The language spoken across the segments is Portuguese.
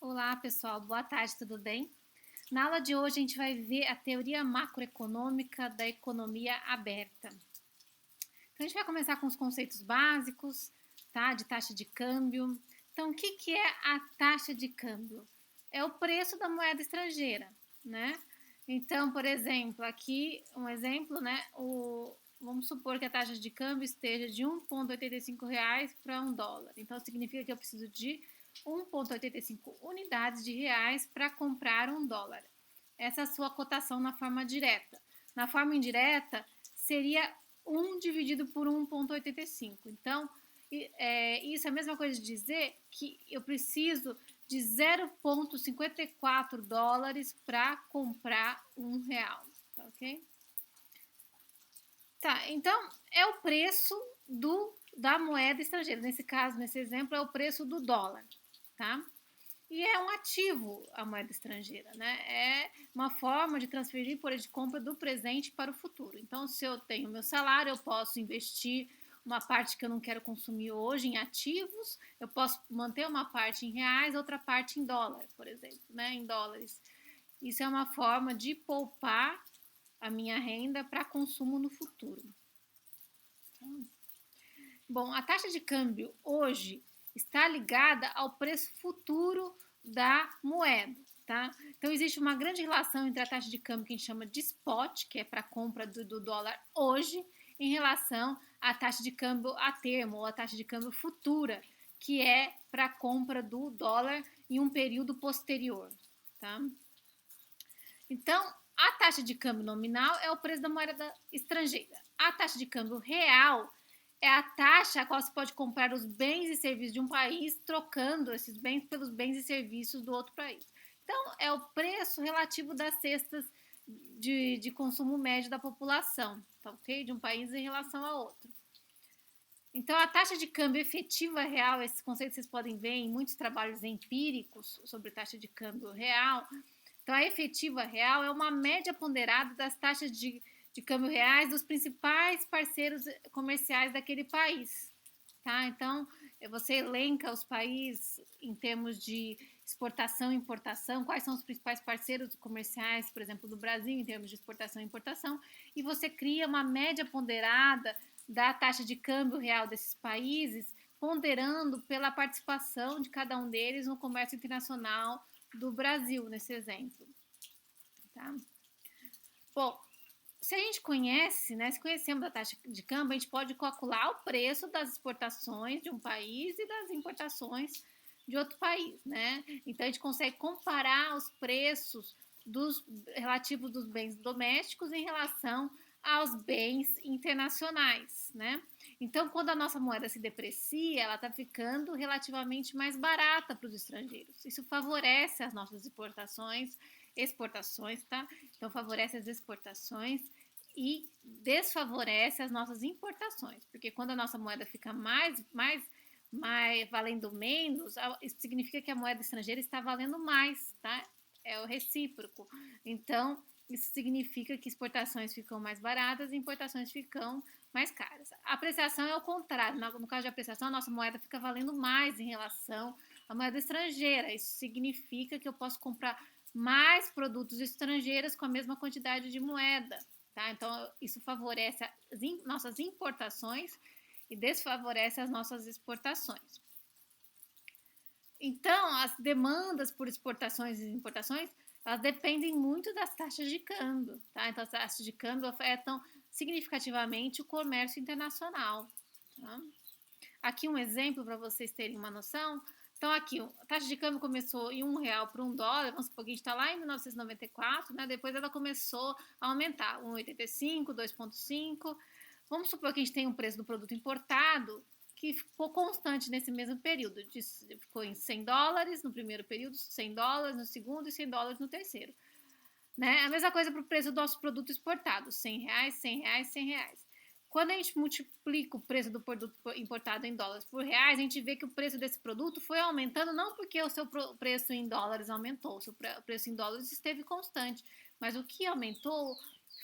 Olá, pessoal. Boa tarde, tudo bem? Na aula de hoje a gente vai ver a teoria macroeconômica da economia aberta. Então a gente vai começar com os conceitos básicos, tá? De taxa de câmbio. Então, o que é a taxa de câmbio? É o preço da moeda estrangeira, né? Então, por exemplo, aqui um exemplo, né? Vamos supor que a taxa de câmbio esteja de R$ 1,85 para $1. Então, significa que eu preciso de 1,85 unidades de reais para comprar $1. Essa é a sua cotação na forma direta. Na forma indireta, seria 1 dividido por 1,85. Então, isso é a mesma coisa de dizer que eu preciso de 0,54 dólares para comprar R$ 1, tá ok? Tá, então é o preço da moeda estrangeira. Nesse caso, nesse exemplo, é o preço do dólar, tá? E é um ativo a moeda estrangeira, né? É uma forma de transferir poder de compra do presente para o futuro. Então, se eu tenho meu salário, eu posso investir uma parte que eu não quero consumir hoje em ativos, eu posso manter uma parte em reais, outra parte em dólar, por exemplo, né? Em dólares. Isso é uma forma de poupar a minha renda para consumo no futuro. Bom, a taxa de câmbio hoje está ligada ao preço futuro da moeda, tá? Então existe uma grande relação entre a taxa de câmbio que a gente chama de spot, que é para compra do dólar hoje, em relação à taxa de câmbio a termo ou a taxa de câmbio futura, que é para compra do dólar em um período posterior, tá? Então, a taxa de câmbio nominal é o preço da moeda estrangeira. A taxa de câmbio real é a taxa a qual você pode comprar os bens e serviços de um país, trocando esses bens pelos bens e serviços do outro país. Então, é o preço relativo das cestas de consumo médio da população, tá ok? De um país em relação a outro. Então, a taxa de câmbio efetiva real, esse conceito vocês podem ver em muitos trabalhos empíricos sobre taxa de câmbio real. Então, a efetiva real é uma média ponderada das taxas de câmbio reais dos principais parceiros comerciais daquele país. Tá? Então, você elenca os países em termos de exportação e importação, quais são os principais parceiros comerciais, por exemplo, do Brasil, em termos de exportação e importação, e você cria uma média ponderada da taxa de câmbio real desses países, ponderando pela participação de cada um deles no comércio internacional do Brasil, nesse exemplo. Tá? Bom, se a gente conhece, né, se conhecemos a taxa de câmbio, a gente pode calcular o preço das exportações de um país e das importações de outro país, né? Então a gente consegue comparar os preços relativos dos bens domésticos em relação aos bens internacionais, né? Então, quando a nossa moeda se deprecia, ela está ficando relativamente mais barata para os estrangeiros. Isso favorece as nossas exportações, tá? Então favorece as exportações e desfavorece as nossas importações, porque quando a nossa moeda fica mais valendo menos, isso significa que a moeda estrangeira está valendo mais, tá? É o recíproco. Então, isso significa que exportações ficam mais baratas e importações ficam mais caras. A apreciação é o contrário. No caso de apreciação, a nossa moeda fica valendo mais em relação à moeda estrangeira. Isso significa que eu posso comprar mais produtos estrangeiros com a mesma quantidade de moeda. Tá? Então, isso favorece as nossas importações e desfavorece as nossas exportações. Então, as demandas por exportações e importações, elas dependem muito das taxas de câmbio, tá? Então, as taxas de câmbio afetam significativamente o comércio internacional, tá? Aqui um exemplo para vocês terem uma noção. Então, aqui, a taxa de câmbio começou em R$ 1 para $1, vamos supor que a gente está lá em 1994, né? Depois ela começou a aumentar, 1,85, 2,5. Vamos supor que a gente tem um preço do produto importado que ficou constante nesse mesmo período, ficou em $100 no primeiro período, $100 no segundo e $100 no terceiro. Né? A mesma coisa para o preço do nosso produto exportado, R$ 100, R$ 100, R$ 100. Quando a gente multiplica o preço do produto importado em dólares por reais, a gente vê que o preço desse produto foi aumentando não porque o seu preço em dólares aumentou, o seu preço em dólares esteve constante, mas o que aumentou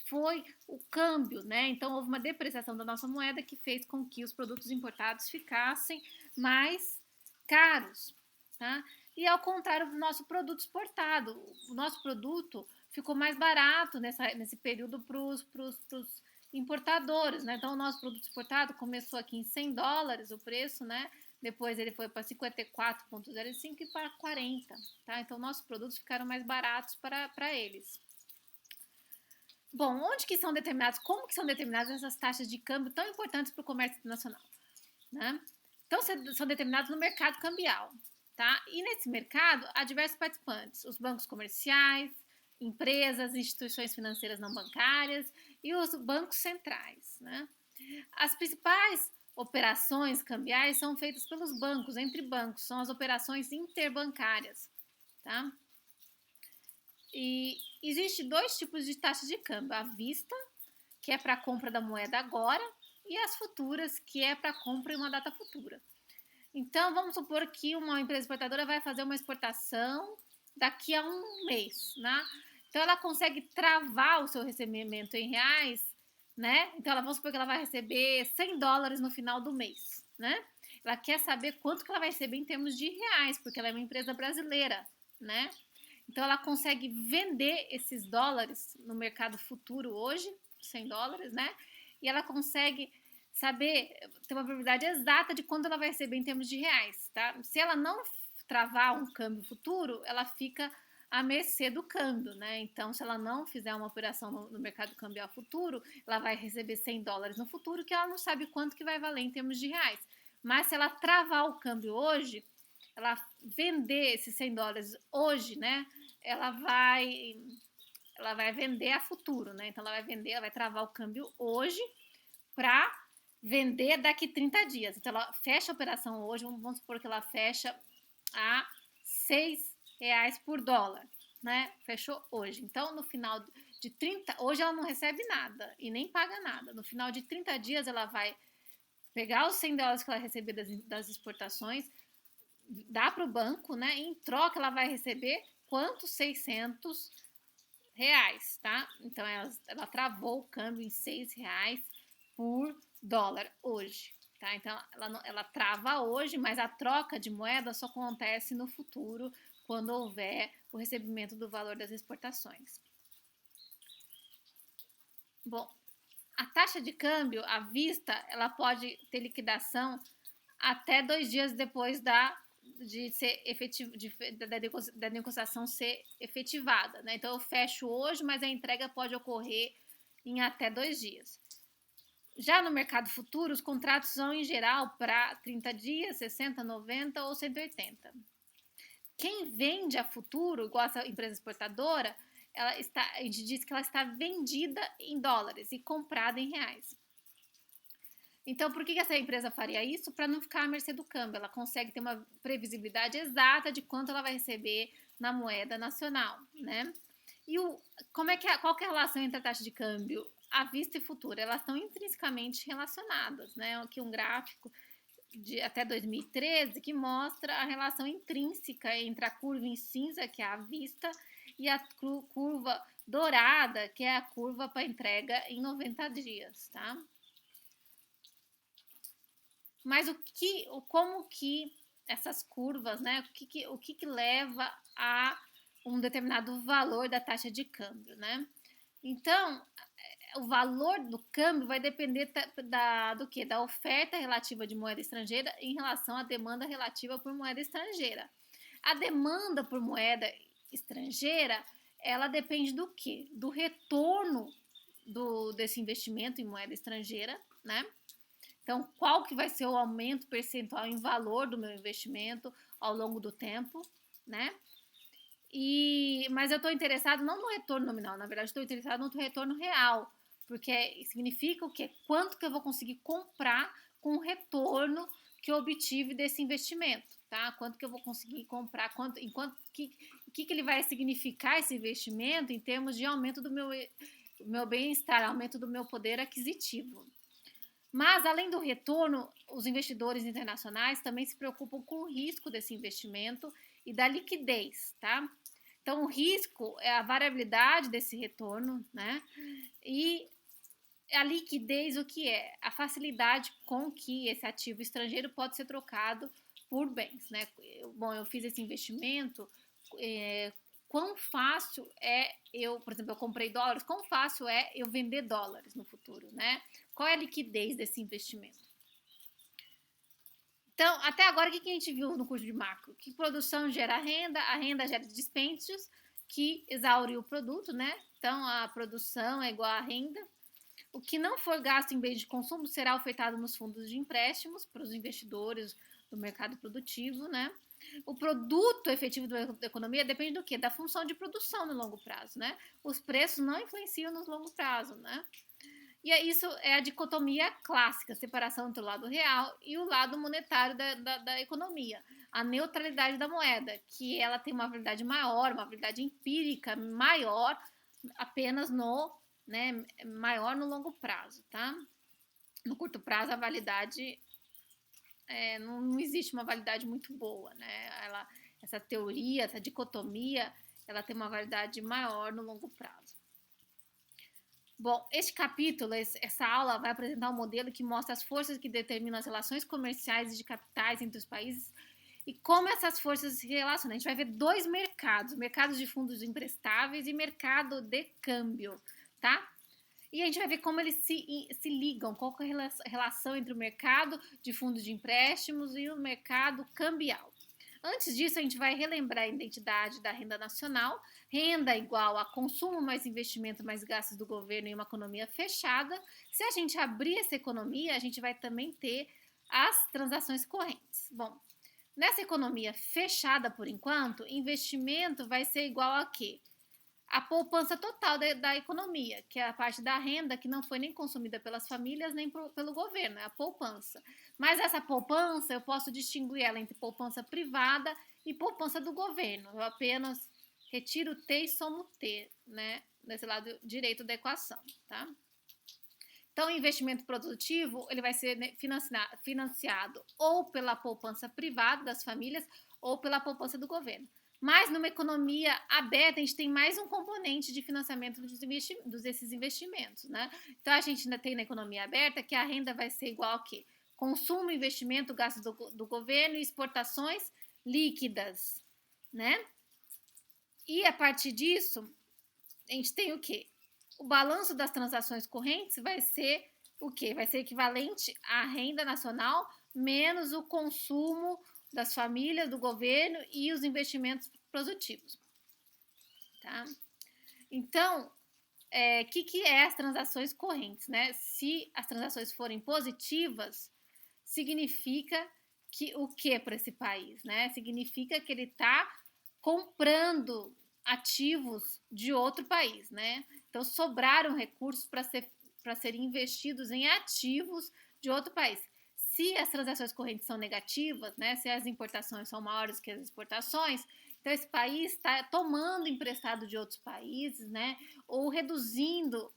foi o câmbio, né? Então houve uma depreciação da nossa moeda que fez com que os produtos importados ficassem mais caros, tá? E ao contrário do nosso produto exportado, o nosso produto ficou mais barato nesse período para os importadores, né? Então, o nosso produto exportado começou aqui em $100 o preço, né? Depois ele foi para 54,05 e para 40, tá? Então, nossos produtos ficaram mais baratos para eles. Bom, onde que são determinados, como que são determinadas essas taxas de câmbio tão importantes para o comércio internacional, né? Então, são determinados no mercado cambial, tá? E nesse mercado há diversos participantes, os bancos comerciais, empresas, instituições financeiras não bancárias e os bancos centrais, né? As principais operações cambiais são feitas pelos bancos, entre bancos, são as operações interbancárias, tá? E existe dois tipos de taxas de câmbio, a vista, que é para a compra da moeda agora, e as futuras, que é para compra em uma data futura. Então, vamos supor que uma empresa exportadora vai fazer uma exportação daqui a um mês, né? Então, ela consegue travar o seu recebimento em reais, né? Então, vamos supor que ela vai receber $100 no final do mês, né? Ela quer saber quanto que ela vai receber em termos de reais, porque ela é uma empresa brasileira, né? Então, ela consegue vender esses dólares no mercado futuro hoje, $100, né? E ela consegue saber, ter uma probabilidade exata de quanto ela vai receber em termos de reais, tá? Se ela não travar um câmbio futuro, ela fica à mercê do câmbio, né? Então, se ela não fizer uma operação no mercado cambial futuro, ela vai receber $100 no futuro, que ela não sabe quanto que vai valer em termos de reais. Mas se ela travar o câmbio hoje, ela vender esses $100 hoje, né? Ela vai vender a futuro, né? Então, ela vai travar o câmbio hoje para vender daqui 30 dias. Então, ela fecha a operação hoje, vamos supor que ela fecha a R$6 por dólar, né? Fechou hoje. Então, no final de 30, hoje ela não recebe nada e nem paga nada. No final de 30 dias, ela vai pegar os $100 que ela recebeu das exportações, dá para o banco, né? E em troca, ela vai receber quantos? R$600, tá? Então, ela travou o câmbio em R$6 por dólar hoje, tá? Então, ela trava hoje, mas a troca de moeda só acontece no futuro, quando houver o recebimento do valor das exportações. Bom, a taxa de câmbio à vista, ela pode ter liquidação até 2 dias depois da negociação ser efetivada, né? Então, eu fecho hoje, mas a entrega pode ocorrer em até 2 dias. Já no mercado futuro, os contratos são, em geral, para 30 dias, 60, 90 ou 180. Quem vende a futuro, igual essa empresa exportadora, a gente diz que ela está vendida em dólares e comprada em reais. Então, por que essa empresa faria isso? Para não ficar à mercê do câmbio. Ela consegue ter uma previsibilidade exata de quanto ela vai receber na moeda nacional, né? E qual que é a relação entre a taxa de câmbio à vista e futura? Elas estão intrinsecamente relacionadas, né? Aqui um gráfico de até 2013 que mostra a relação intrínseca entre a curva em cinza, que é a vista, e a curva dourada, que é a curva para entrega em 90 dias, tá? Mas como que essas curvas, né? O que leva a um determinado valor da taxa de câmbio, né? Então, o valor do câmbio vai depender do quê? Da oferta relativa de moeda estrangeira em relação à demanda relativa por moeda estrangeira. A demanda por moeda estrangeira, ela depende do quê? Do retorno desse investimento em moeda estrangeira, né? Então, qual que vai ser o aumento percentual em valor do meu investimento ao longo do tempo, né? Mas eu estou interessado não no retorno nominal, na verdade estou interessado no retorno real, porque significa o quê? Quanto que eu vou conseguir comprar com o retorno que eu obtive desse investimento, tá? Quanto que eu vou conseguir comprar, o que ele vai significar esse investimento em termos de aumento do meu bem-estar, aumento do meu poder aquisitivo. Mas, além do retorno, os investidores internacionais também se preocupam com o risco desse investimento e da liquidez, tá? Então, o risco é a variabilidade desse retorno, né? E a liquidez, o que é? A facilidade com que esse ativo estrangeiro pode ser trocado por bens, né? Eu fiz esse investimento, quão fácil é por exemplo, eu comprei dólares, quão fácil é eu vender dólares no futuro, né? Qual é a liquidez desse investimento? Então, até agora, o que a gente viu no curso de macro? Que produção gera renda, a renda gera dispêndios, que exaure o produto, né? Então, a produção é igual à renda. O que não for gasto em bens de consumo será ofertado nos fundos de empréstimos para os investidores do mercado produtivo, né? O produto efetivo da economia depende do quê? Da função de produção no longo prazo, né? Os preços não influenciam no longo prazo, né? E isso é a dicotomia clássica, separação entre o lado real e o lado monetário da economia. A neutralidade da moeda, que ela tem uma validade maior, uma validade empírica maior, apenas maior no longo prazo, tá? No curto prazo, a validade não existe uma validade muito boa, né? Essa teoria, essa dicotomia, ela tem uma validade maior no longo prazo. Bom, este capítulo, essa aula vai apresentar um modelo que mostra as forças que determinam as relações comerciais e de capitais entre os países e como essas forças se relacionam. A gente vai ver dois mercados, mercados de fundos emprestáveis e mercado de câmbio, tá? E a gente vai ver como eles se ligam, qual é a relação entre o mercado de fundos de empréstimos e o mercado cambial. Antes disso, a gente vai relembrar a identidade da renda nacional. Renda igual a consumo mais investimento mais gastos do governo em uma economia fechada. Se a gente abrir essa economia, a gente vai também ter as transações correntes. Bom, nessa economia fechada por enquanto, investimento vai ser igual a quê? A poupança total da economia, que é a parte da renda que não foi nem consumida pelas famílias nem pelo governo, é a poupança. Mas essa poupança, eu posso distinguir ela entre poupança privada e poupança do governo. Eu apenas retiro T e somo T, né? Nesse lado direito da equação, tá? Então, o investimento produtivo, ele vai ser financiado ou pela poupança privada das famílias ou pela poupança do governo. Mas numa economia aberta, a gente tem mais um componente de financiamento desses investimentos, né? Então, a gente ainda tem na economia aberta que a renda vai ser igual a quê? Consumo, investimento, gastos do governo e exportações líquidas, né? E a partir disso, a gente tem o quê? O balanço das transações correntes vai ser o quê? Vai ser equivalente à renda nacional menos o consumo das famílias, do governo e os investimentos produtivos. Tá? Então, que é as transações correntes, né? Se as transações forem positivas, significa que o que para esse país, né? Significa que ele está comprando ativos de outro país, né? Então sobraram recursos para serem investidos em ativos de outro país. Se as transações correntes são negativas, né? Se as importações são maiores que as exportações, então esse país está tomando emprestado de outros países, né? Ou reduzindo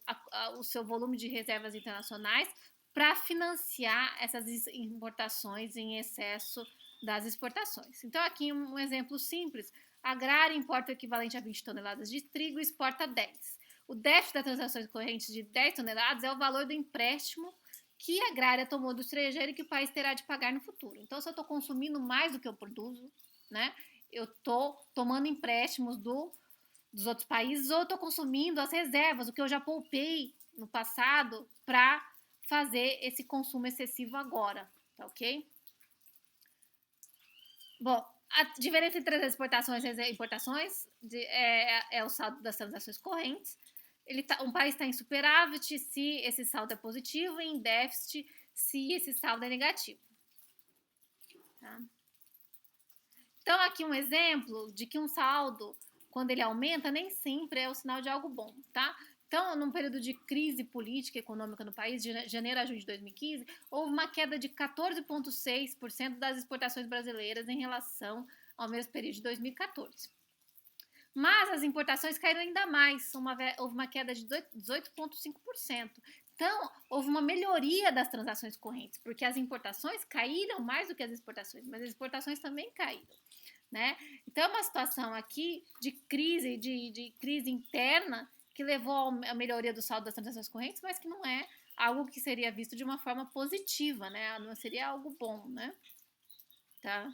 o seu volume de reservas internacionais para financiar essas importações em excesso das exportações. Então, aqui um exemplo simples: a agrária importa o equivalente a 20 toneladas de trigo e exporta 10. O déficit das transações correntes de 10 toneladas é o valor do empréstimo que a agrária tomou do estrangeiro e que o país terá de pagar no futuro. Então, se eu estou consumindo mais do que eu produzo, né, eu estou tomando empréstimos dos outros países ou estou consumindo as reservas, o que eu já poupei no passado para fazer esse consumo excessivo agora, tá ok? Bom, a diferença entre as exportações e as importações é o saldo das transações correntes. Um país está em superávit se esse saldo é positivo e em déficit se esse saldo é negativo. Tá? Então, aqui um exemplo de que um saldo, quando ele aumenta, nem sempre é o sinal de algo bom, tá? Então, num período de crise política e econômica no país, de janeiro a junho de 2015, houve uma queda de 14,6% das exportações brasileiras em relação ao mesmo período de 2014. Mas as importações caíram ainda mais, houve uma queda de 18,5%. Então, houve uma melhoria das transações correntes, porque as importações caíram mais do que as exportações, mas as exportações também caíram, né? Então, é uma situação aqui de crise interna que levou à melhoria do saldo das transações correntes, mas que não é algo que seria visto de uma forma positiva, né? Não seria algo bom, né? tá?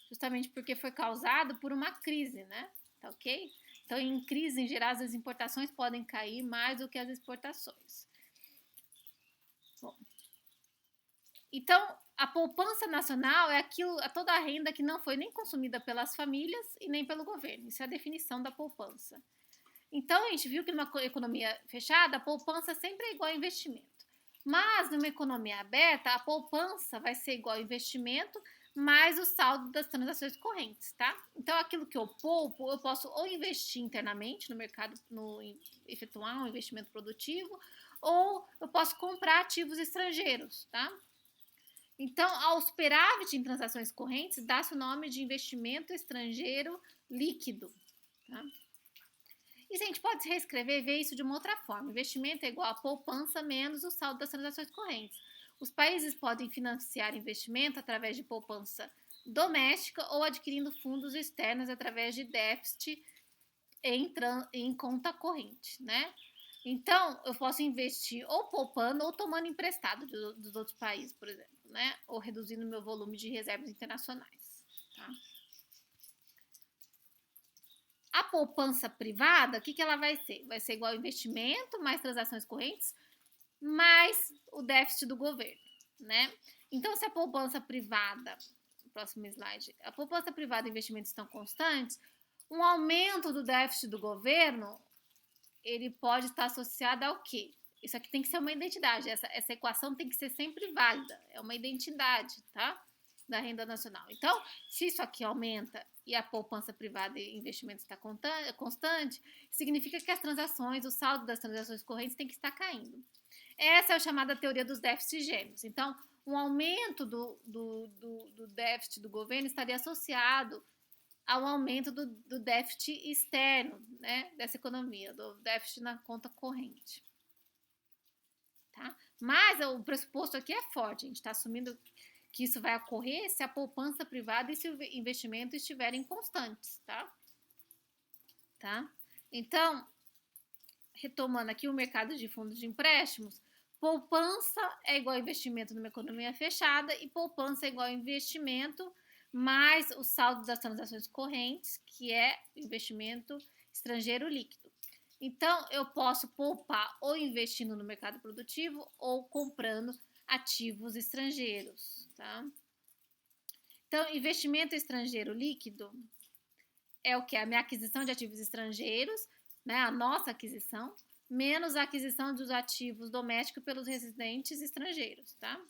Justamente porque foi causado por uma crise, né? Tá ok? Então, em crise, em geral, as importações podem cair mais do que as exportações. Bom, então, a poupança nacional é aquilo, é toda a renda que não foi nem consumida pelas famílias e nem pelo governo. Isso é a definição da poupança. Então, a gente viu que numa economia fechada, a poupança sempre é igual a investimento. Mas numa economia aberta, a poupança vai ser igual ao investimento mais o saldo das transações correntes, tá? Então, aquilo que eu poupo, eu posso ou investir internamente no mercado, efetuar um investimento produtivo, ou eu posso comprar ativos estrangeiros, tá? Então, ao superávit em transações correntes, dá-se o nome de investimento estrangeiro líquido, tá? E a gente pode reescrever e ver isso de uma outra forma. Investimento é igual a poupança menos o saldo das transações correntes. Os países podem financiar investimento através de poupança doméstica ou adquirindo fundos externos através de déficit em conta corrente, né? Então, eu posso investir ou poupando ou tomando emprestado dos outros países, por exemplo, né? Ou reduzindo meu volume de reservas internacionais, tá? A poupança privada, o que ela vai ser? Vai ser igual ao investimento, mais transações correntes, mais o déficit do governo, né? Então, se a poupança privada, próximo slide, a poupança privada e investimentos estão constantes, um aumento do déficit do governo, ele pode estar associado ao quê? Isso aqui tem que ser uma identidade, essa equação tem que ser sempre válida, é uma identidade, tá? Da renda nacional. Então, se isso aqui aumenta e a poupança privada e investimento está constante, significa que as transações, o saldo das transações correntes tem que estar caindo. Essa é a chamada teoria dos déficits gêmeos. Então, um aumento do déficit do governo estaria associado ao aumento do déficit externo, né, dessa economia, do déficit na conta corrente. Tá? Mas o pressuposto aqui é forte, a gente está assumindo que isso vai ocorrer se a poupança privada e se o investimento estiverem constantes, tá? Então, retomando aqui o mercado de fundos de empréstimos, poupança é igual a investimento numa economia fechada e poupança é igual a investimento mais o saldo das transações correntes, que é investimento estrangeiro líquido. Então, eu posso poupar ou investindo no mercado produtivo ou comprando ativos estrangeiros, tá? Então, investimento estrangeiro líquido é o que? A minha aquisição de ativos estrangeiros, né? A nossa aquisição, menos a aquisição dos ativos domésticos pelos residentes estrangeiros, tá?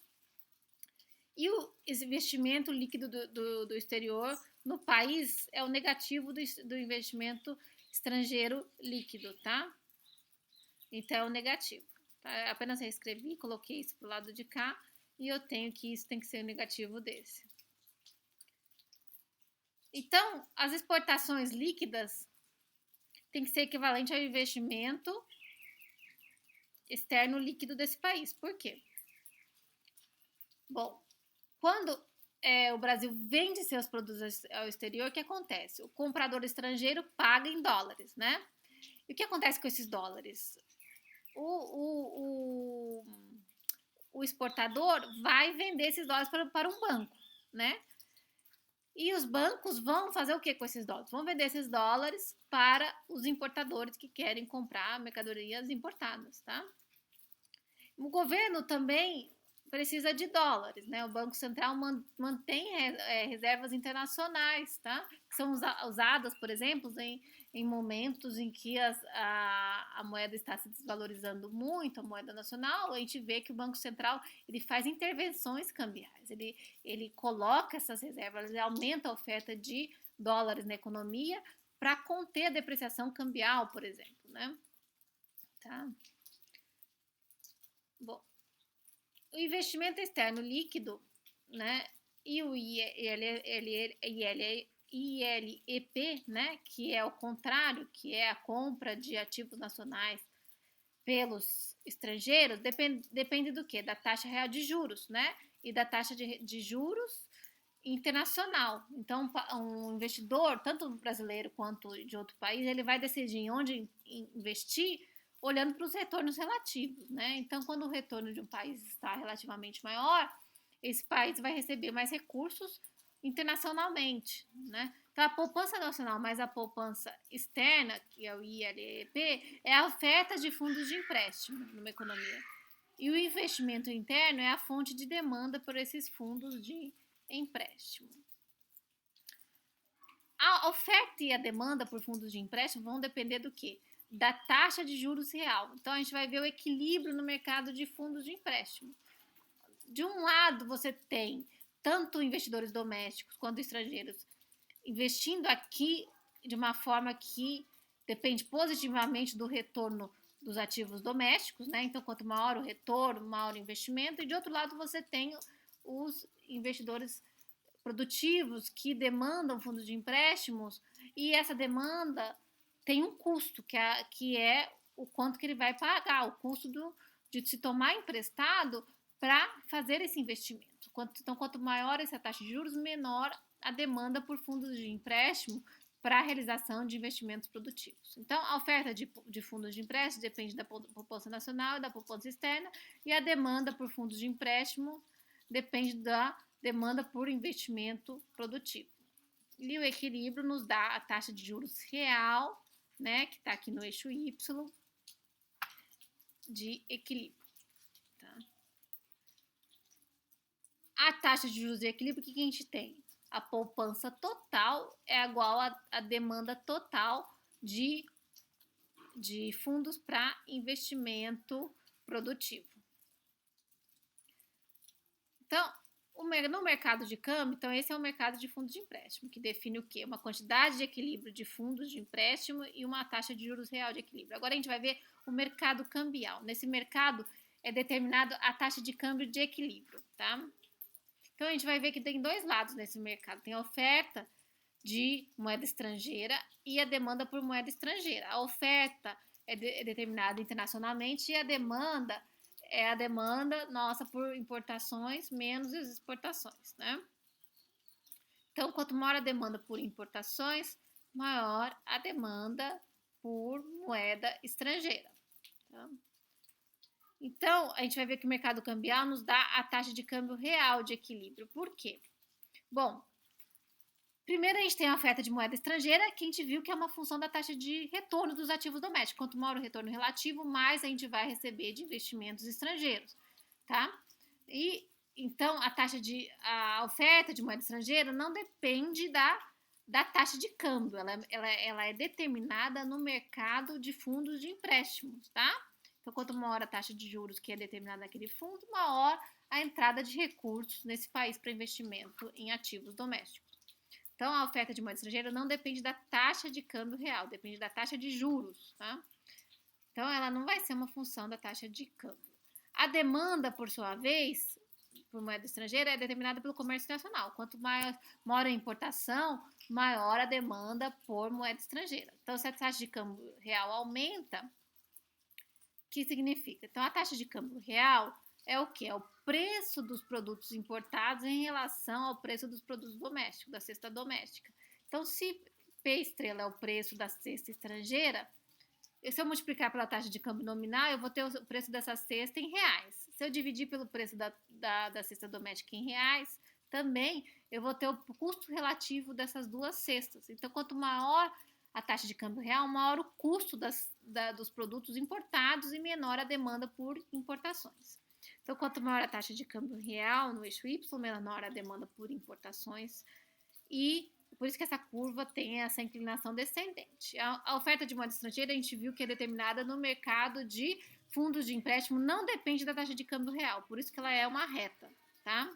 E o investimento líquido do exterior no país é o negativo do investimento estrangeiro líquido, tá? Então, é o negativo. Tá? Apenas reescrevi, coloquei isso pro lado de cá e eu tenho que isso tem que ser o negativo desse. Então, as exportações líquidas têm que ser equivalente ao investimento externo líquido desse país. Por quê? Bom, quando o Brasil vende seus produtos ao exterior, o que acontece? O comprador estrangeiro paga em dólares, né? E o que acontece com esses dólares? O exportador vai vender esses dólares para um banco, né? E os bancos vão fazer o que com esses dólares? Vão vender esses dólares para os importadores que querem comprar mercadorias importadas, tá? O governo também precisa de dólares, né? O Banco Central mantém reservas internacionais, tá? Que são usadas, por exemplo, em momentos em que a moeda está se desvalorizando muito, a moeda nacional. A gente vê que o Banco Central ele faz intervenções cambiais, ele coloca essas reservas, ele aumenta a oferta de dólares na economia para conter a depreciação cambial, por exemplo, né? Tá? Bom, o investimento externo líquido, né, e o ILEP, né, que é o contrário, que é a compra de ativos nacionais pelos estrangeiros, depende do quê? Da taxa real de juros, né, e da taxa de juros internacional. Então, um investidor, tanto brasileiro quanto de outro país, ele vai decidir em onde investir olhando para os retornos relativos, né? Então, quando o retorno de um país está relativamente maior, esse país vai receber mais recursos internacionalmente, né? Então, a poupança nacional mais a poupança externa, que é o ILP, é a oferta de fundos de empréstimo numa economia. E o investimento interno é a fonte de demanda por esses fundos de empréstimo. A oferta e a demanda por fundos de empréstimo vão depender do quê? Da taxa de juros real. Então, a gente vai ver o equilíbrio no mercado de fundos de empréstimo. De um lado, você tem tanto investidores domésticos quanto estrangeiros investindo aqui de uma forma que depende positivamente do retorno dos ativos domésticos, né? Então, quanto maior o retorno, maior o investimento. E de outro lado, você tem os investidores produtivos que demandam fundos de empréstimos e essa demanda tem um custo, que é o quanto que ele vai pagar, o custo de se tomar emprestado para fazer esse investimento. Então, quanto maior essa taxa de juros, menor a demanda por fundos de empréstimo para a realização de investimentos produtivos. Então, a oferta de fundos de empréstimo depende da poupança nacional e da poupança externa, e a demanda por fundos de empréstimo depende da demanda por investimento produtivo. E o equilíbrio nos dá a taxa de juros real, né, que está aqui no eixo Y, de equilíbrio. Tá? A taxa de juros de equilíbrio, o que a gente tem? A poupança total é igual à demanda total de fundos para investimento produtivo. Então, no mercado de câmbio, então esse é o mercado de fundos de empréstimo, que define o quê? Uma quantidade de equilíbrio de fundos de empréstimo e uma taxa de juros real de equilíbrio. Agora a gente vai ver o mercado cambial. Nesse mercado é determinado a taxa de câmbio de equilíbrio, tá? Então a gente vai ver que tem dois lados nesse mercado. Tem a oferta de moeda estrangeira e a demanda por moeda estrangeira. A oferta é determinada internacionalmente e a demanda é a demanda nossa por importações menos as exportações, né? Então, quanto maior a demanda por importações, maior a demanda por moeda estrangeira. Tá? Então, a gente vai ver que o mercado cambial nos dá a taxa de câmbio real de equilíbrio. Por quê? Bom, primeiro a gente tem a oferta de moeda estrangeira, que a gente viu que é uma função da taxa de retorno dos ativos domésticos. Quanto maior o retorno relativo, mais a gente vai receber de investimentos estrangeiros, tá? E então a oferta de moeda estrangeira não depende da taxa de câmbio, ela é determinada no mercado de fundos de empréstimos, tá? Então, quanto maior a taxa de juros que é determinada naquele fundo, maior a entrada de recursos nesse país para investimento em ativos domésticos. Então, a oferta de moeda estrangeira não depende da taxa de câmbio real, depende da taxa de juros, tá? Então, ela não vai ser uma função da taxa de câmbio. A demanda, por sua vez, por moeda estrangeira é determinada pelo comércio internacional. Quanto maior a importação, maior a demanda por moeda estrangeira. Então, se a taxa de câmbio real aumenta, o que significa? Então, a taxa de câmbio real é o que? É o preço dos produtos importados em relação ao preço dos produtos domésticos, da cesta doméstica. Então, se P estrela é o preço da cesta estrangeira, se eu multiplicar pela taxa de câmbio nominal, eu vou ter o preço dessa cesta em reais. Se eu dividir pelo preço da cesta doméstica em reais, também eu vou ter o custo relativo dessas duas cestas. Então, quanto maior a taxa de câmbio real, maior o custo dos produtos importados e menor a demanda por importações. Então, quanto maior a taxa de câmbio real no eixo Y, menor a demanda por importações. E por isso que essa curva tem essa inclinação descendente. A oferta de moeda estrangeira a gente viu que é determinada no mercado de fundos de empréstimo, não depende da taxa de câmbio real, por isso que ela é uma reta, tá?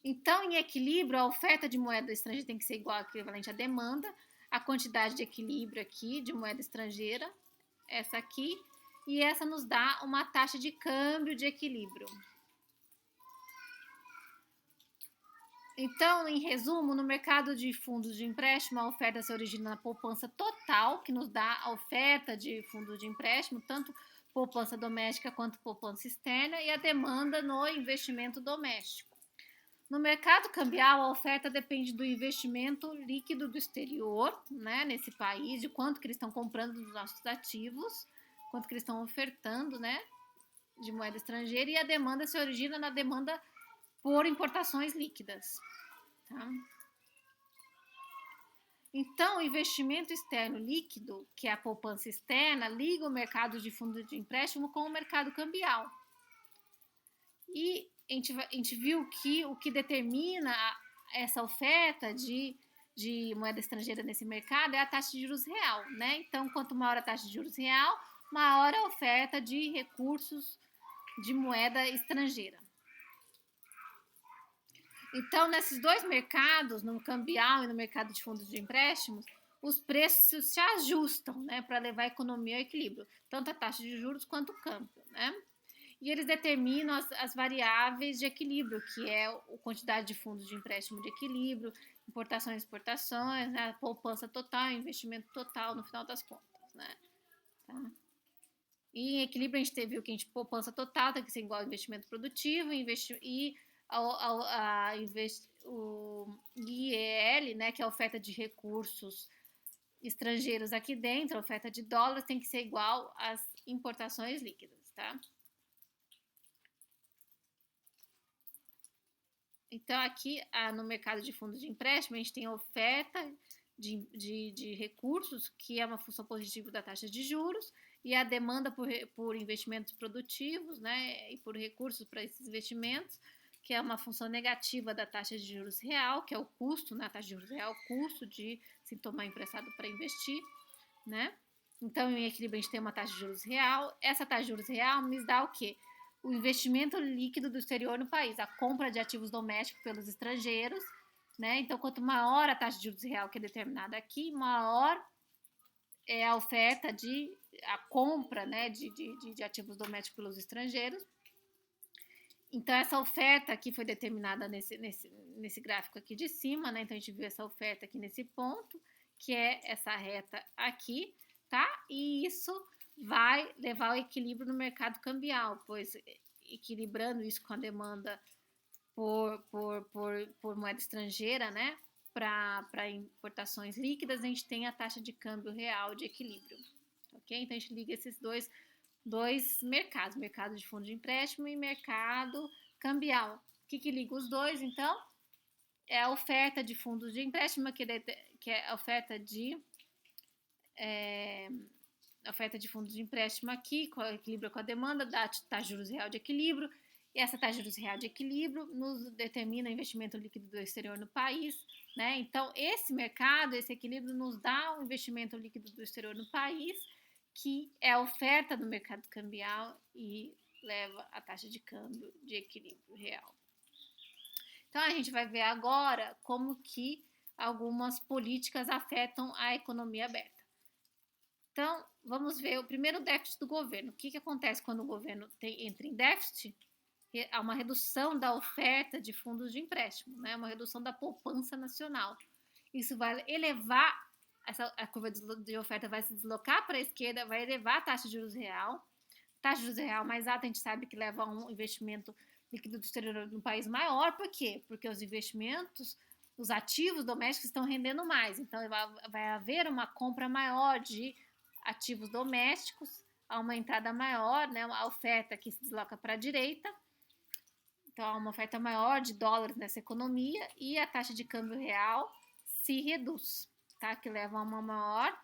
Então, em equilíbrio, a oferta de moeda estrangeira tem que ser igual equivalente à demanda, a quantidade de equilíbrio aqui de moeda estrangeira, essa aqui, e essa nos dá uma taxa de câmbio de equilíbrio. Então, em resumo, no mercado de fundos de empréstimo, a oferta se origina na poupança total, que nos dá a oferta de fundos de empréstimo, tanto poupança doméstica quanto poupança externa, e a demanda no investimento doméstico. No mercado cambial, a oferta depende do investimento líquido do exterior, né, nesse país, de quanto que eles estão comprando dos nossos ativos, quanto que eles estão ofertando, né, de moeda estrangeira, e a demanda se origina na demanda por importações líquidas. tá? Então, o investimento externo líquido, que é a poupança externa, liga o mercado de fundo de empréstimo com o mercado cambial. E a gente viu que o que determina essa oferta de moeda estrangeira nesse mercado é a taxa de juros real, né? Então, quanto maior a taxa de juros real, maior a oferta de recursos de moeda estrangeira. Então, nesses dois mercados, no cambial e no mercado de fundos de empréstimos, os preços se ajustam, né, para levar a economia ao equilíbrio, tanto a taxa de juros quanto o câmbio, né? E eles determinam as variáveis de equilíbrio, que é a quantidade de fundos de empréstimo de equilíbrio, importações e exportações, né, a poupança total, investimento total no final das contas, né? Tá? E em equilíbrio a gente viu que a gente poupança total tem que ser igual ao investimento produtivo e o IEL, né, que é a oferta de recursos estrangeiros aqui dentro, a oferta de dólares tem que ser igual às importações líquidas, tá? Então, aqui no mercado de fundos de empréstimo, a gente tem a oferta de recursos, que é uma função positiva da taxa de juros, e a demanda por investimentos produtivos, né, e por recursos para esses investimentos, que é uma função negativa da taxa de juros real, que é o custo, na taxa de juros real, o custo de se tomar emprestado para investir, né? Então, em equilíbrio, a gente tem uma taxa de juros real. Essa taxa de juros real nos dá o quê? O investimento líquido do exterior no país, a compra de ativos domésticos pelos estrangeiros, né? Então, quanto maior a taxa de juros real que é determinada aqui, maior é a oferta a compra, né, de ativos domésticos pelos estrangeiros. Então, essa oferta aqui foi determinada nesse gráfico aqui de cima, né? Então, a gente viu essa oferta aqui nesse ponto, que é essa reta aqui, tá? E isso vai levar ao equilíbrio no mercado cambial, pois equilibrando isso com a demanda por moeda estrangeira, né? Para importações líquidas, a gente tem a taxa de câmbio real de equilíbrio, ok? Então, a gente liga esses dois mercados, mercado de fundo de empréstimo e mercado cambial. O que liga os dois, então? É a oferta de fundos de empréstimo, que é a oferta de fundos de empréstimo aqui, com equilíbrio com a demanda, da taxa de juros real de equilíbrio. E essa taxa de juros real de equilíbrio nos determina o investimento líquido do exterior no país, né? Então, esse mercado, esse equilíbrio nos dá o investimento líquido do exterior no país, que é a oferta do mercado cambial e leva a taxa de câmbio de equilíbrio real. Então, a gente vai ver agora como que algumas políticas afetam a economia aberta. Então, vamos ver o primeiro déficit do governo. O que acontece quando o governo entra em déficit? Há uma redução da oferta de fundos de empréstimo, né? Uma redução da poupança nacional. Isso vai elevar, a curva de oferta vai se deslocar para a esquerda, vai elevar a taxa de juros real. Taxa de juros real mais alta, a gente sabe que leva a um investimento líquido do exterior no país maior. Por quê? Porque os investimentos, os ativos domésticos estão rendendo mais. Então, vai haver uma compra maior de ativos domésticos, há uma entrada maior, né, uma oferta que se desloca para a direita, então há uma oferta maior de dólares nessa economia e a taxa de câmbio real se reduz, tá? Que leva a uma maior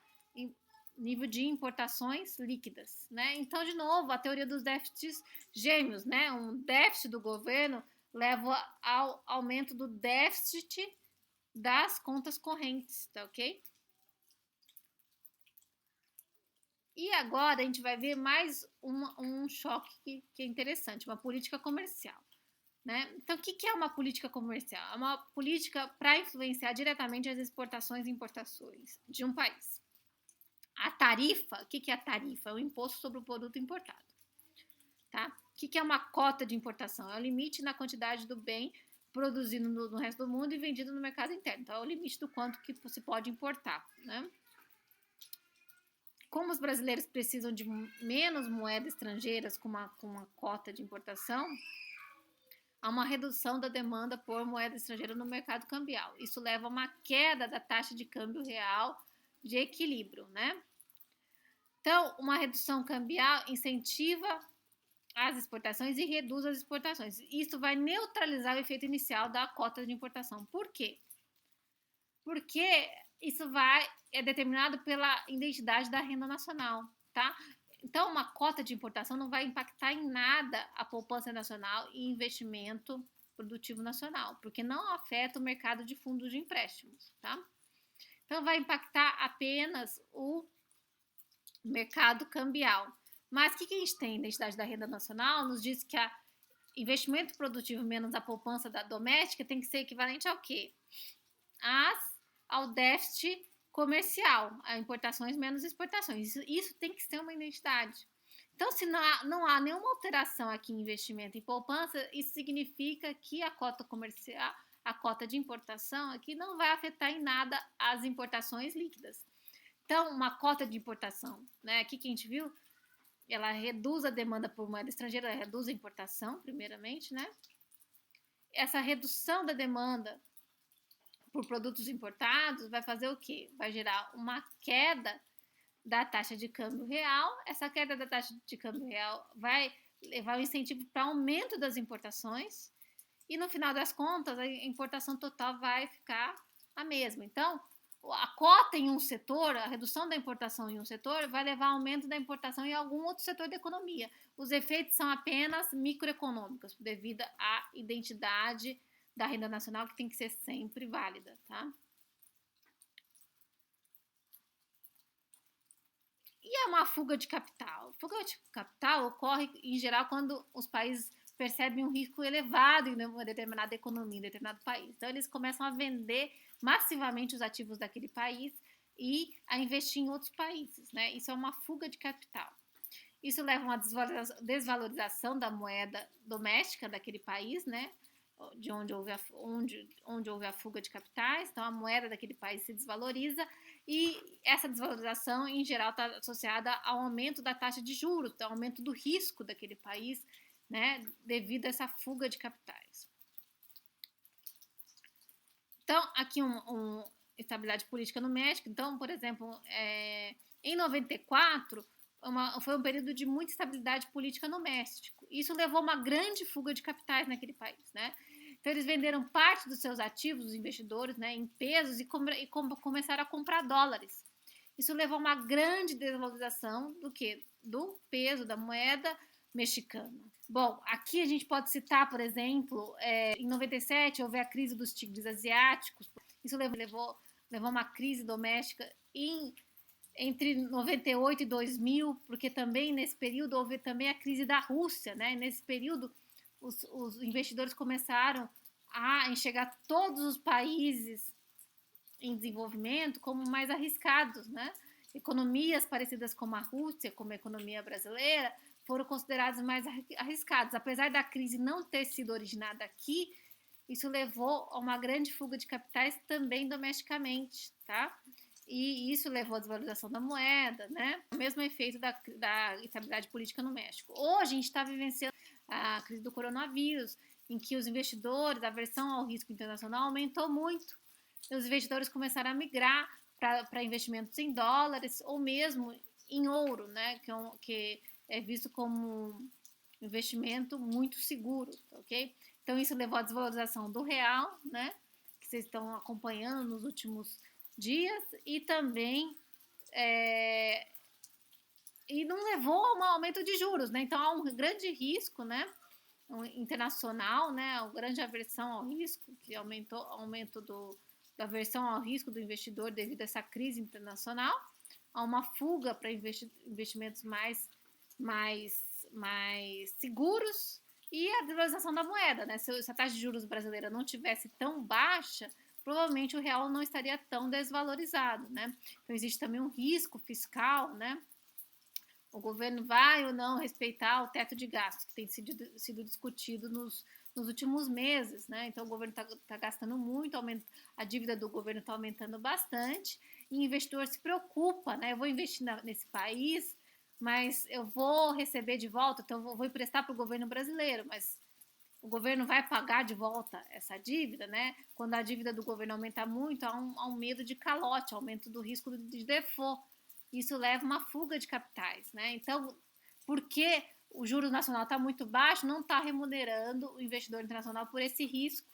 nível de importações líquidas, né? Então, de novo, a teoria dos déficits gêmeos, né? Um déficit do governo leva ao aumento do déficit das contas correntes, tá ok? E agora a gente vai ver mais um choque que é interessante, uma política comercial. Né? Então, o que é uma política comercial? É uma política para influenciar diretamente as exportações e importações de um país. A tarifa, o que é a tarifa? É o imposto sobre o produto importado. Tá? O que é uma cota de importação? É o limite na quantidade do bem produzido no resto do mundo e vendido no mercado interno. Então, é o limite do quanto que se pode importar. Né? Como os brasileiros precisam de menos moedas estrangeiras com uma cota de importação, há uma redução da demanda por moeda estrangeira no mercado cambial. Isso leva a uma queda da taxa de câmbio real de equilíbrio, né? Então, uma redução cambial incentiva as exportações e reduz as exportações. Isso vai neutralizar o efeito inicial da cota de importação. Por quê? Porque isso é determinado pela identidade da renda nacional, tá? Então, uma cota de importação não vai impactar em nada a poupança nacional e investimento produtivo nacional, porque não afeta o mercado de fundos de empréstimos, tá? Então, vai impactar apenas o mercado cambial. Mas o que a gente tem? A identidade da renda nacional nos diz que a investimento produtivo menos a poupança da doméstica tem que ser equivalente ao quê? Ao déficit comercial, a importações menos exportações. Isso tem que ser uma identidade. Então, se não há nenhuma alteração aqui em investimento e poupança, isso significa que a cota comercial, a cota de importação aqui não vai afetar em nada as importações líquidas. Então, uma cota de importação, né? Aqui que a gente viu, ela reduz a demanda por moeda estrangeira, ela reduz a importação, primeiramente, né? Essa redução da demanda por produtos importados vai fazer o quê? Vai gerar uma queda da taxa de câmbio real. Essa queda da taxa de câmbio real vai levar o incentivo para aumento das importações e no final das contas a importação total vai ficar a mesma. Então, a cota em um setor, a redução da importação em um setor vai levar ao aumento da importação em algum outro setor da economia. Os efeitos são apenas microeconômicos, devido à identidade da renda nacional que tem que ser sempre válida, tá? E é uma fuga de capital. Fuga de capital ocorre, em geral, quando os países percebem um risco elevado em uma determinada economia, em determinado país. Então, eles começam a vender massivamente os ativos daquele país e a investir em outros países, né? Isso é uma fuga de capital. Isso leva a uma desvalorização da moeda doméstica daquele país, né? De onde houve a fuga de capitais, então a moeda daquele país se desvaloriza e essa desvalorização, em geral, está associada ao aumento da taxa de juros, ao aumento do risco daquele país, né, devido a essa fuga de capitais. Então, aqui estabilidade política no México. Então, por exemplo, em 94, foi um período de muita estabilidade política no México. Isso levou a uma grande fuga de capitais naquele país, né? Então, eles venderam parte dos seus ativos, os investidores, né, em pesos e começaram a comprar dólares. Isso levou a uma grande desvalorização do quê? Do peso da moeda mexicana. Bom, aqui a gente pode citar, por exemplo, em 97 houve a crise dos tigres asiáticos. Isso levou a uma crise doméstica entre 98 e 2000, porque também nesse período houve também a crise da Rússia, né? Nesse período os investidores começaram a enxergar todos os países em desenvolvimento como mais arriscados, né? Economias parecidas com a Rússia, como a economia brasileira, foram consideradas mais arriscadas. Apesar da crise não ter sido originada aqui, isso levou a uma grande fuga de capitais também domesticamente, tá? E isso levou à desvalorização da moeda, né? O mesmo efeito da estabilidade política no México. Hoje a gente está vivenciando a crise do coronavírus, em que os investidores, a aversão ao risco internacional aumentou muito. E os investidores começaram a migrar para investimentos em dólares ou mesmo em ouro, né? Que é visto como um investimento muito seguro, ok? Então isso levou à desvalorização do real, né? Que vocês estão acompanhando nos últimos dias e também e não levou a um aumento de juros, né? Então há um grande risco, né? Internacional, né? Uma grande aversão ao risco, que aumentou aumento da aversão ao risco do investidor devido a essa crise internacional, há uma fuga para investimentos mais seguros e a desvalorização da moeda, né? Se a taxa de juros brasileira não tivesse tão baixa, provavelmente o real não estaria tão desvalorizado, né? Então existe também um risco fiscal, né? O governo vai ou não respeitar o teto de gastos, que tem sido discutido nos últimos meses, né? Então o governo está gastando muito, a dívida do governo está aumentando bastante, e o investidor se preocupa, né? Eu vou investir nesse país, mas eu vou receber de volta, então eu vou emprestar para o governo brasileiro, mas o governo vai pagar de volta essa dívida, né? Quando a dívida do governo aumentar muito, há um medo de calote, aumento do risco de default. Isso leva a uma fuga de capitais, né? Então, por que o juro nacional está muito baixo, não está remunerando o investidor internacional por esse risco.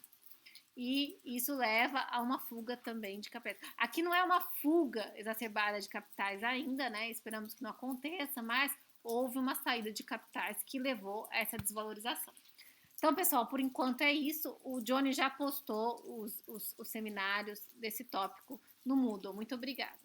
E isso leva a uma fuga também de capitais. Aqui não é uma fuga exacerbada de capitais ainda, né? Esperamos que não aconteça, mas houve uma saída de capitais que levou a essa desvalorização. Então, pessoal, por enquanto é isso. O Johnny já postou os seminários desse tópico no Moodle. Muito obrigada.